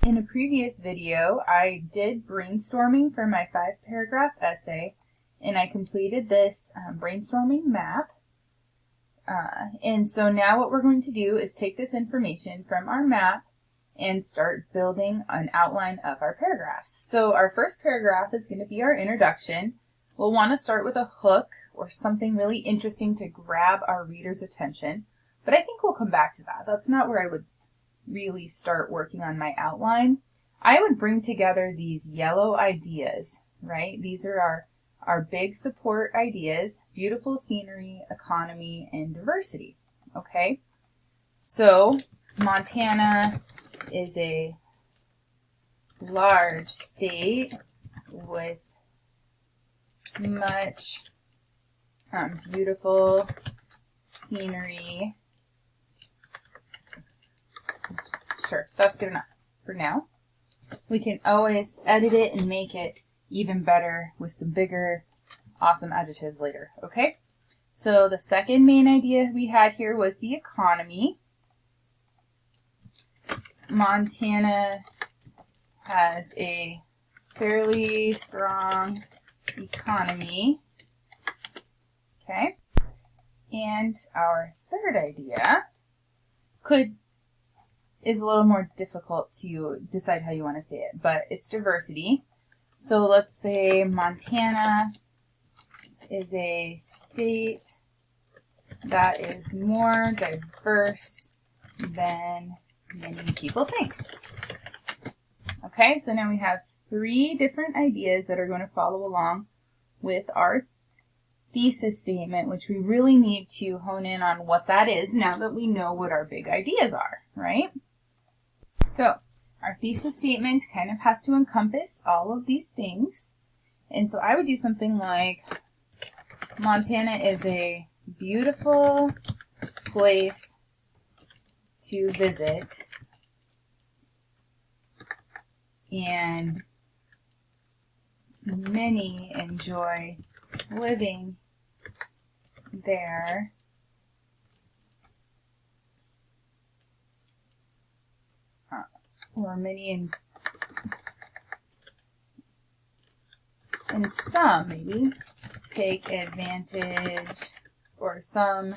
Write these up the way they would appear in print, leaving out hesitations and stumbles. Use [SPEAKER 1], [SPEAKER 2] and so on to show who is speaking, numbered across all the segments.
[SPEAKER 1] In a previous video, I did brainstorming for my 5-paragraph essay, and I completed this brainstorming map. And so now what we're going to do is take this information from our map and start building an outline of our paragraphs. So our first paragraph is going to be our introduction. We'll want to start with a hook or something really interesting to grab our reader's attention, but I think we'll come back to that. That's not where I would really start working on my outline. I would bring together these yellow ideas, right? These are our big support ideas: beautiful scenery, economy, and diversity. Okay, so Montana is a large state with much beautiful scenery. Sure, that's good enough for now. We can always edit it and make it even better with some bigger, awesome adjectives later, okay? So the second main idea we had here was the economy. Montana has a fairly strong economy, okay? And our third idea is a little more difficult to decide how you want to say it, but it's diversity. So let's say Montana is a state that is more diverse than many people think. Okay, so now we have 3 different ideas that are going to follow along with our thesis statement, which we really need to hone in on what that is now that we know what our big ideas are, right? So our thesis statement kind of has to encompass all of these things. And so I would do something like, Montana is a beautiful place to visit, and many enjoy living there. Or many and some maybe take advantage, or some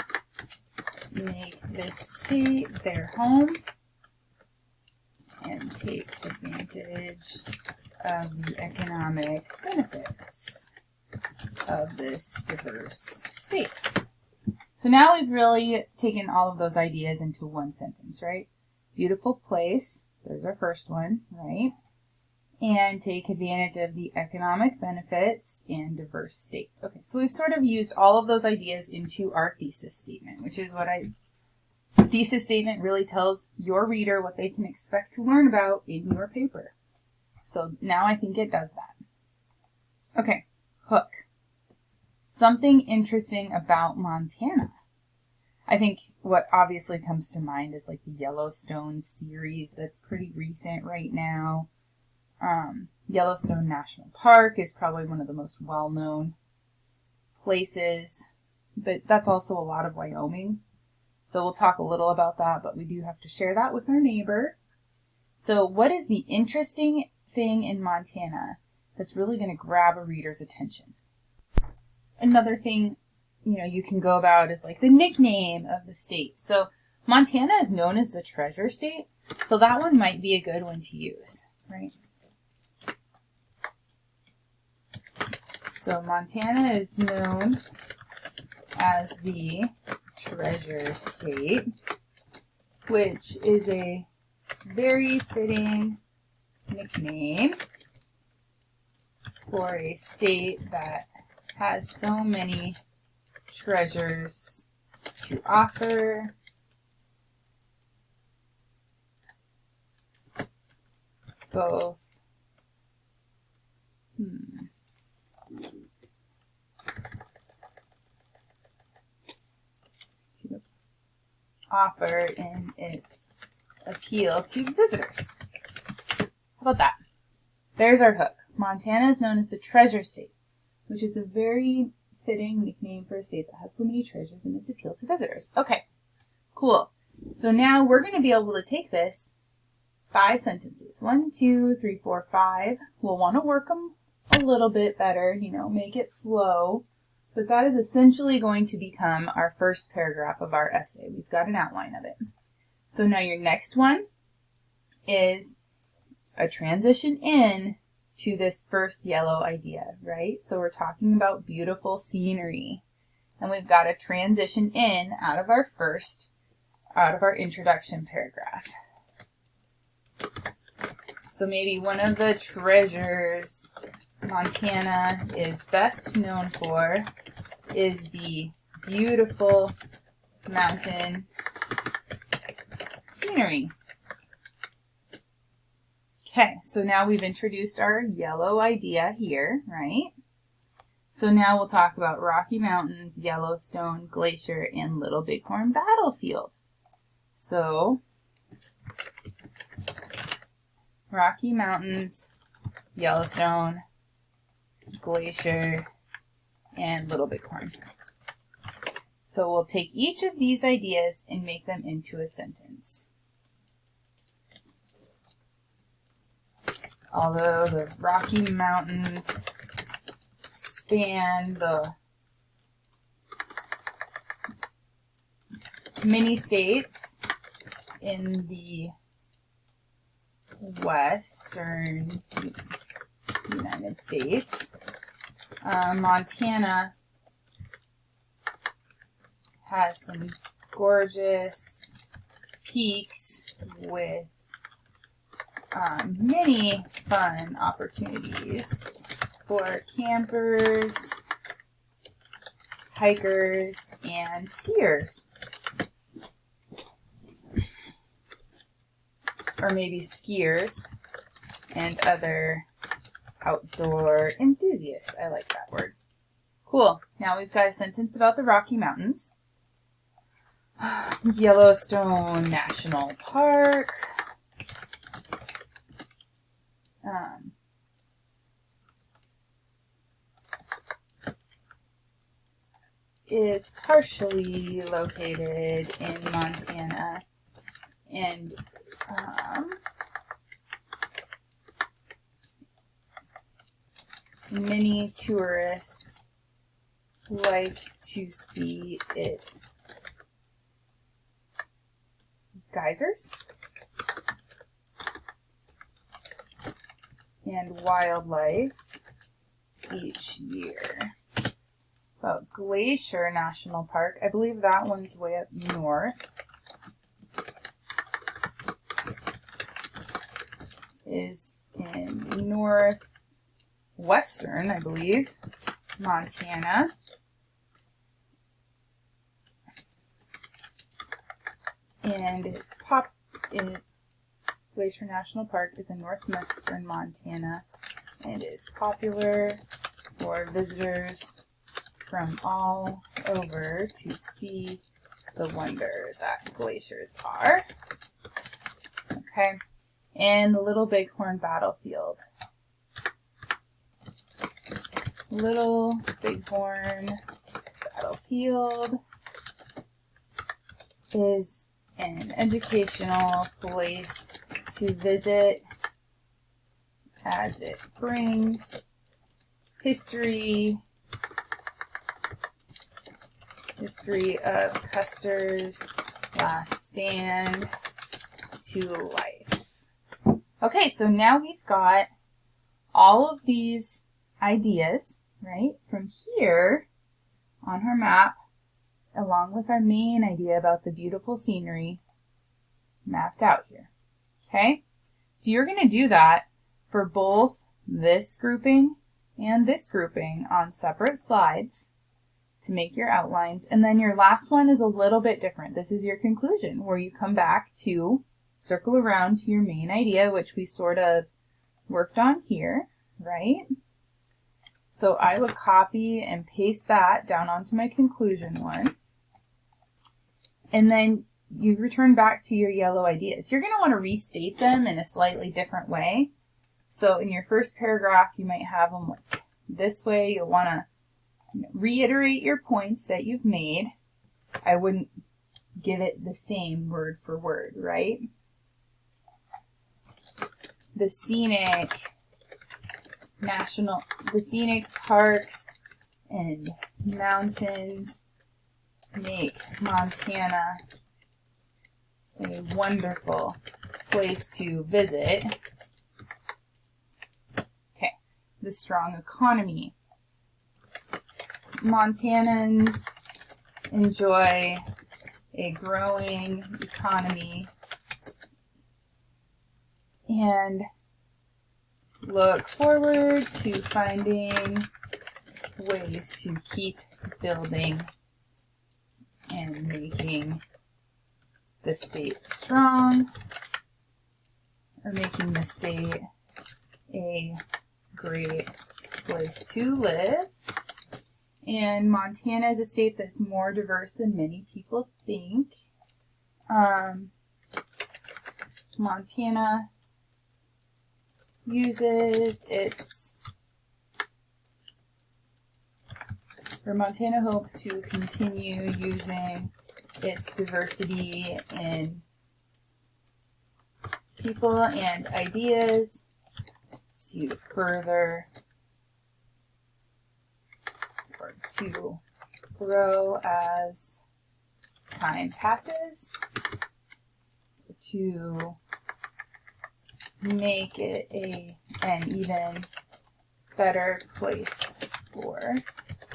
[SPEAKER 1] make this state their home and take advantage of the economic benefits of this diverse state. So now we've really taken all of those ideas into one sentence, right? Beautiful place. There's our first one, right? And take advantage of the economic benefits and diverse state. Okay, so we've sort of used all of those ideas into our thesis statement, which is what thesis statement really tells your reader what they can expect to learn about in your paper. So now I think it does that. Okay, hook. Something interesting about Montana. I think what obviously comes to mind is like the Yellowstone series that's pretty recent right now. Yellowstone National Park is probably one of the most well-known places, but that's also a lot of Wyoming. So we'll talk a little about that, but we do have to share that with our neighbor. So what is the interesting thing in Montana that's really going to grab a reader's attention? Another thing you can go about is like the nickname of the state. So Montana is known as the treasure state, so that one might be a good one to use, right? So Montana is known as the treasure state, which is a very fitting nickname for a state that has so many treasures to offer. Both to offer in its appeal to visitors. How about that? There's our hook. Montana is known as the treasure state, which is a very fitting nickname for a state that has so many treasures and its appeal to visitors. Okay, cool. So now we're going to be able to take this 5 sentences. 1, 2, 3, 4, 5. We'll want to work them a little bit better, you know, make it flow. But that is essentially going to become our first paragraph of our essay. We've got an outline of it. So now your next one is a transition in to this first yellow idea, right? So we're talking about beautiful scenery. And we've got to transition in out of our introduction paragraph. So maybe one of the treasures Montana is best known for is the beautiful mountain scenery. Okay, so now we've introduced our yellow idea here, right? So now we'll talk about Rocky Mountains, Yellowstone, Glacier, and Little Bighorn Battlefield. So, Rocky Mountains, Yellowstone, Glacier, and Little Bighorn. So we'll take each of these ideas and make them into a sentence. Although the Rocky Mountains span the many states in the western United States, Montana has some gorgeous peaks with many fun opportunities for campers, hikers, and skiers. Or maybe skiers and other outdoor enthusiasts. I like that word. Cool. Now we've got a sentence about the Rocky Mountains. Yellowstone National Park. Is partially located in Montana, and many tourists like to see its geysers and wildlife each year. About Glacier National Park, I believe that one's way up north. Is in northwestern, I believe, Montana. And Glacier National Park is in northwestern Montana and is popular for visitors from all over to see the wonder that glaciers are. Okay. And Little Bighorn Battlefield. Little Bighorn Battlefield is an educational place to visit as it brings history of Custer's last stand to life. Okay, so now we've got all of these ideas, right, from here on our map, along with our main idea about the beautiful scenery mapped out here. Okay, so you're going to do that for both this grouping and this grouping on separate slides to make your outlines. And then your last one is a little bit different. This is your conclusion, where you come back to circle around to your main idea, which we sort of worked on here, right? So I would copy and paste that down onto my conclusion one. And then you return back to your yellow ideas. You're going to want to restate them in a slightly different way. So in your first paragraph, you might have them like this way. You'll want to reiterate your points that you've made. I wouldn't give it the same word for word, right? the scenic parks and mountains make Montana a wonderful place to visit. Okay, the strong economy. Montanans enjoy a growing economy and look forward to finding ways to keep building and making the state strong, or making the state a great place to live. And Montana is a state that's more diverse than many people think. Montana Montana hopes to continue using its diversity in people and ideas to further or to grow as time passes, to make it an even better place for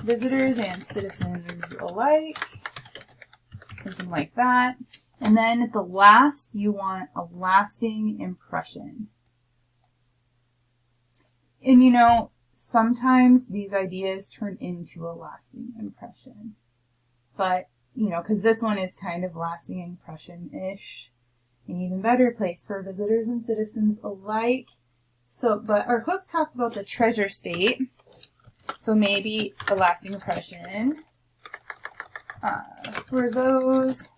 [SPEAKER 1] visitors and citizens alike, something like that. And then at the last, you want a lasting impression. And you know, sometimes these ideas turn into a lasting impression. But, you know, because this one is kind of lasting impression-ish, an even better place for visitors and citizens alike. So, but our hook talked about the treasure state. So maybe a lasting impression for those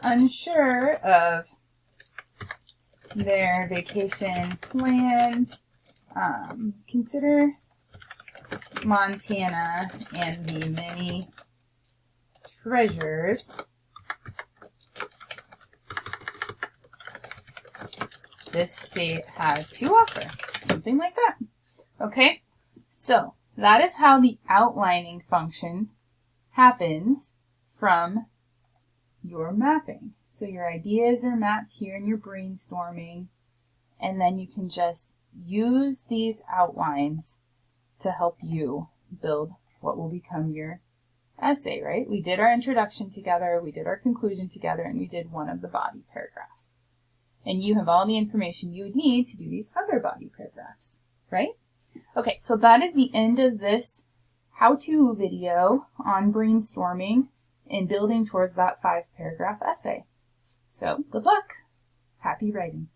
[SPEAKER 1] unsure of their vacation plans. Consider Montana and the many treasures this state has to offer. Something like that. Okay, so that is how the outlining function happens from your mapping. So your ideas are mapped here in your brainstorming, and then you can just use these outlines to help you build what will become your essay, right? We did our introduction together, we did our conclusion together, and we did one of the body paragraphs. And you have all the information you would need to do these other body paragraphs, right? Okay, so that is the end of this how-to video on brainstorming and building towards that 5-paragraph essay. So, good luck. Happy writing.